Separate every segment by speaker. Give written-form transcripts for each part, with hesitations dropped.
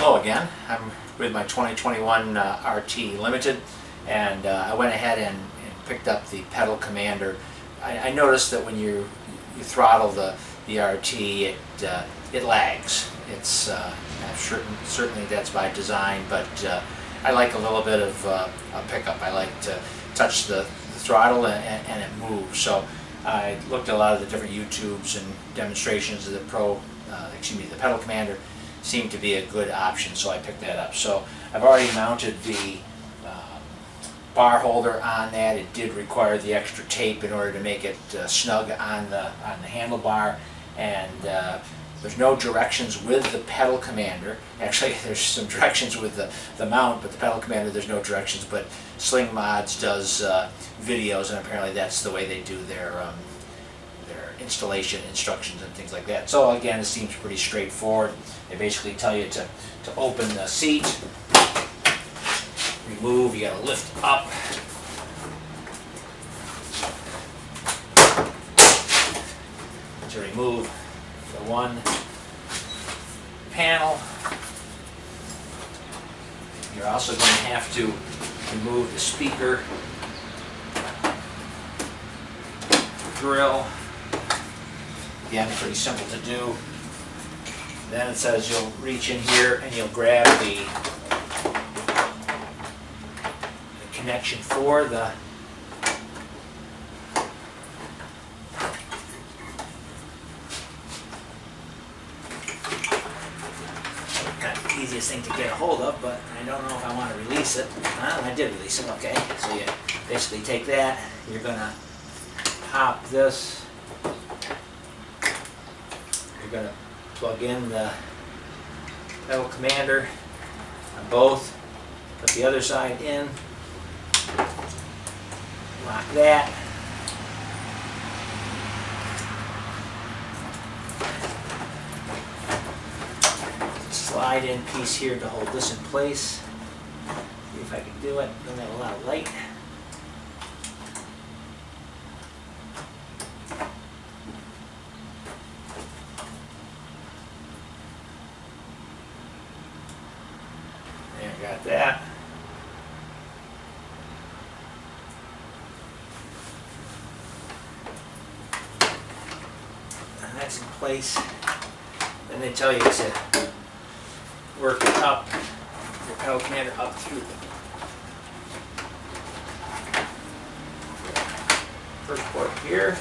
Speaker 1: Hello again. I'm with my 2021 RT Limited, and I went ahead and picked up the Pedal Commander. I noticed that when you throttle the RT, it lags. It's certainly that's by design, but I like a little bit of a pickup. I like to touch the throttle and it moves. So I looked at a lot of the different YouTubes and demonstrations of the the Pedal Commander seemed to be a good option, so I picked that up. So I've already mounted the bar holder on that. It did require the extra tape in order to make it snug on the handlebar, and there's no directions with the Pedal Commander. Actually, there's some directions with the mount, but the Pedal Commander there's no directions. But Sling Mods does videos, and apparently that's the way they do their installation instructions and things like that. So again, it seems pretty straightforward. They basically tell you to open the seat, remove, you gotta lift up, to remove the one panel. You're also going to have to remove the speaker grill. Again, pretty simple to do. Then it says you'll reach in here and you'll grab the connection for the kind of the easiest thing to get a hold of, but I don't know if I want to release it. I did release it, okay. So you basically take that, you're going to pop this, you're going to plug in the Pedal Commander on both, put the other side in, lock that, slide in piece here to hold this in place. See if I can do it. Don't have a lot of light. There, got that. And that's in place. Then they tell you to work it up, your Pedal Commander up through the first port here.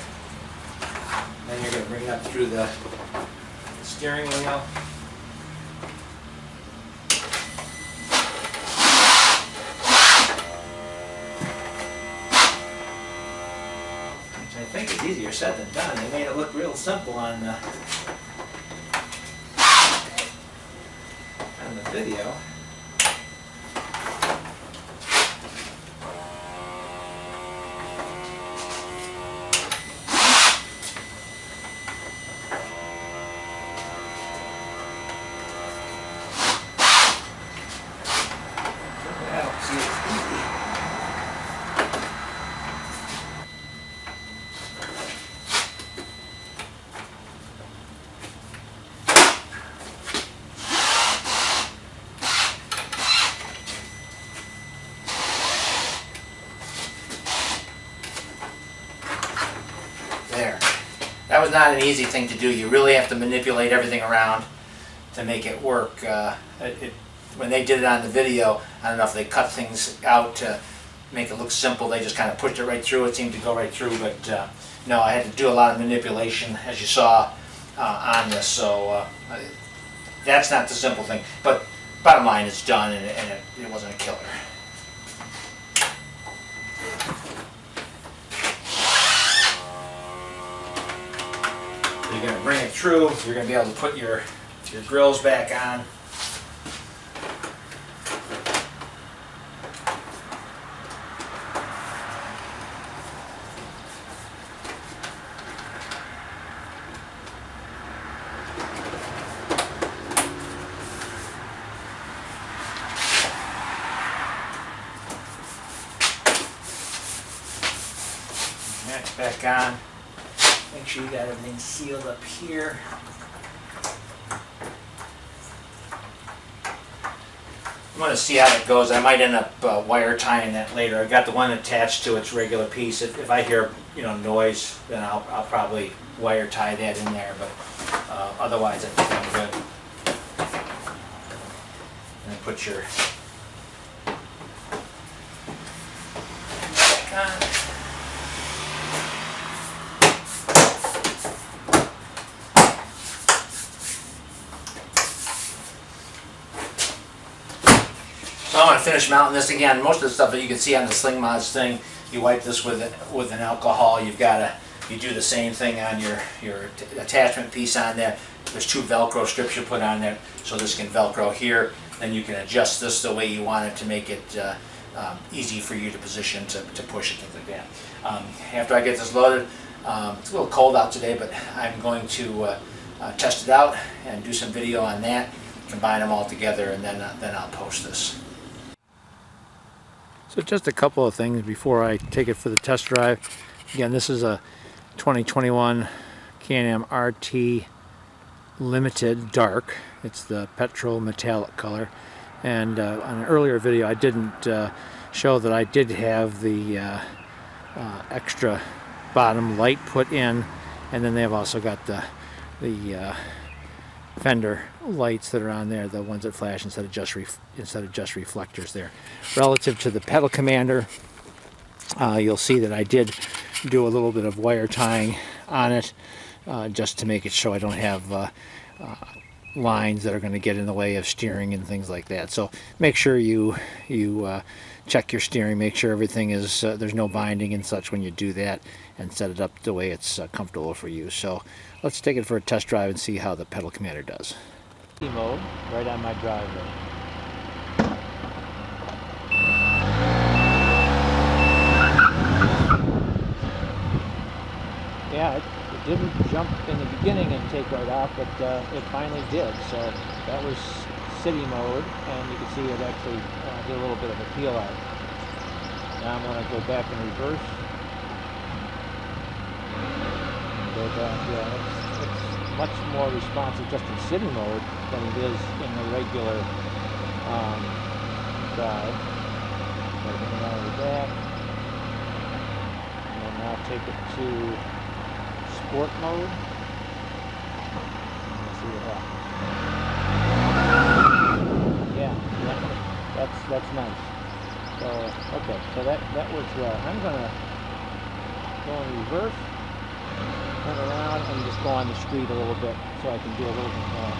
Speaker 1: Then you're going to bring it up through the steering wheel. Which I think is easier said than done. They made it look real simple on the video. There. That was not an easy thing to do. You really have to manipulate everything around to make it work. When they did it on the video, I don't know if they cut things out to make it look simple. They just kind of pushed it right through. It seemed to go right through, but no, I had to do a lot of manipulation, as you saw on this. So that's not the simple thing. But bottom line, it's done, and it wasn't a killer. You're going to bring it through. You're going to be able to put your grills back on. That's back on. Make sure you got everything sealed up here. I'm going to see how it goes. I might end up wire tying that later. I've got the one attached to its regular piece. If I hear noise, then I'll probably wire tie that in there. But otherwise, I think I'm good. And then put your back on. So I'm going to finish mounting this again. Most of the stuff that you can see on the Sling Mods thing, you wipe this with an alcohol. You do the same thing on your attachment piece on there. There's 2 Velcro strips you put on there, so this can Velcro here. Then you can adjust this the way you want it to make it easy for you to position to push it, things like that. After I get this loaded, it's a little cold out today, but I'm going to test it out and do some video on that, combine them all together, and then I'll post this. So just a couple of things before I take it for the test drive. Again, this is a 2021 Can-Am RT Limited Dark. It's the petrol metallic color. And on an earlier video I didn't show that I did have the extra bottom light put in, and then they've also got the fender lights that are on there, the ones that flash instead of just reflectors there. Relative to the Pedal Commander, you'll see that I did do a little bit of wire tying on it just to make it so I don't have lines that are going to get in the way of steering and things like that. So make sure you check your steering, make sure everything is there's no binding and such when you do that, and set it up the way it's comfortable for you. So let's take it for a test drive and see how the Pedal Commander does. Mode right on my driveway. Yeah, it didn't jump in the beginning and take right off, but it finally did. So that was city mode, and you can see it actually did a little bit of a peel out. Now I'm going to go back in reverse. Go back, yeah, it's much more responsive just in city mode than it is in the regular drive. So bring it all the way back, and then now take it to sport mode. Let's see what happens. Yeah, that's nice. So okay, so that works well. I'm gonna go in reverse, turn around, and just go on the street a little bit so I can do a little bit more.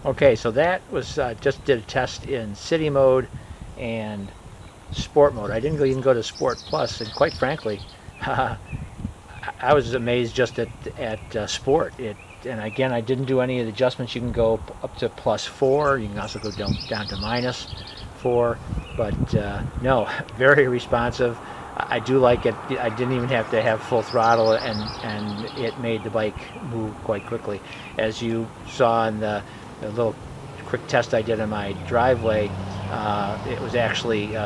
Speaker 1: Okay, so that was just did a test in city mode and
Speaker 2: sport mode. I didn't even go to Sport Plus, and quite frankly, I was amazed just at Sport. And again, I didn't do any of the adjustments. You can go up to +4. You can also go down to -4. But no, very responsive. I do like it. I didn't even have to have full throttle, and it made the bike move quite quickly. As you saw in the little quick test I did in my driveway, it was actually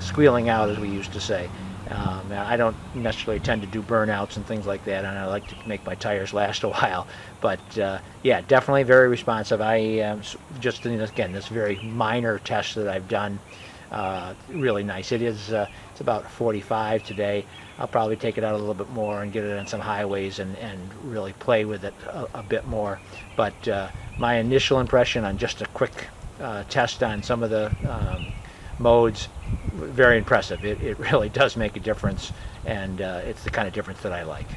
Speaker 2: squealing out, as we used to say. I don't necessarily tend to do burnouts and things like that, and I like to make my tires last a while. But yeah, definitely very responsive. I just, again, this very minor test that I've done, really nice. It's about 45 today. I'll probably take it out a little bit more and get it on some highways and really play with it a bit more. But my initial impression on just a quick test on some of the modes, very impressive. It really does make a difference, and it's the kind of difference that I like.